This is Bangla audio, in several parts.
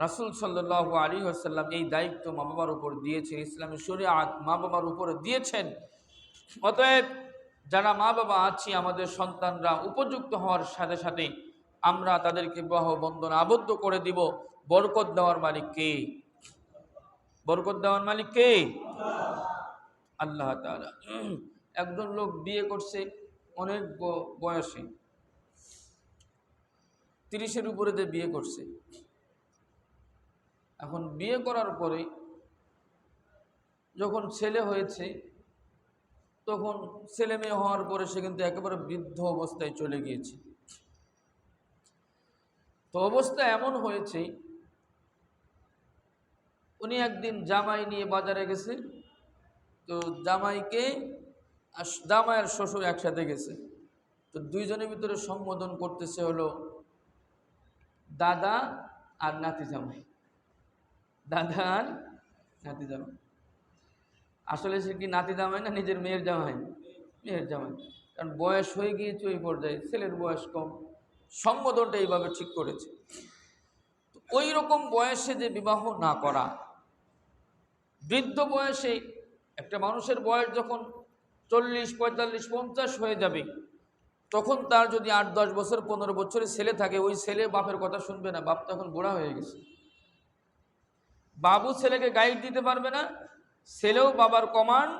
রাসূল সাল্লাল্লাহু আলাইহি ওয়াসাল্লাম এই দায়িত্ব মা বাবার উপর দিয়েছেন, ইসলামী শরীয়ত মা বাবার উপরে দিয়েছেন। অতএব যারা মা বাবা আছি, আমাদের সন্তানরা উপযুক্ত হওয়ার সাথে সাথে আমরা তাদেরকে বিবাহ বন্ধনে আবদ্ধ করে দিব। বরকত দেওয়ার মালিক কে? বরকত দেওয়ার মালিক কে? আল্লাহ তাআলা। একজন লোক বিয়ে করছে অনেক বয়সে, 30-এর উপরে যে বিয়ে করছে। এখন বিয়ে করার পরে যখন ছেলে হয়েছে, তখন ছেলে মেয়ে হওয়ার পরে সে কিন্তু একেবারে বৃদ্ধ অবস্থায় চলে গিয়েছে। তো অবস্থা এমন হয়েছে, উনি একদিন জামাই নিয়ে বাজারে গেছে। তো জামাইকে আর জামাইয়ের শ্বশুর একসাথে গেছে। তো দুইজনের ভিতরে সম্বোধন করতেছে হলো দাদা আর নাতি জামাই। দাদা আর নাতি জামাই। আসলে সে কি নাতি জামাই না নিজের মেয়ের জামাই? মেয়ের জামাই। কারণ বয়স হয়ে গিয়েছে ওই পর্যায়ে, ছেলের বয়স কম, সম্বোধনটা এইভাবে ঠিক করেছে। তো ওই রকম বয়সে যে বিবাহ না করা, বৃদ্ধ বয়সে একটা মানুষের বয়স যখন 40, 45, 50 হয়ে যাবে, তখন তার যদি 8-10 বছর 15 বছরের ছেলে থাকে, ওই ছেলে বাপের কথা শুনবে না। বাপ তখন বুড়া হয়ে গেছে। বাবু ছেলেকে গাইড দিতে পারবে না, ছেলেও বাবার কমান্ড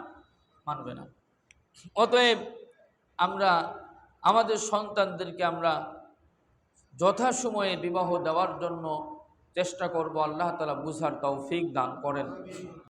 মানবে না। অতএব আমরা আমাদের সন্তানদেরকে আমরা যথাসময়ে বিবাহ দেওয়ার জন্য চেষ্টা করব। আল্লাহ তাআলা বুঝার তৌফিক দান করেন।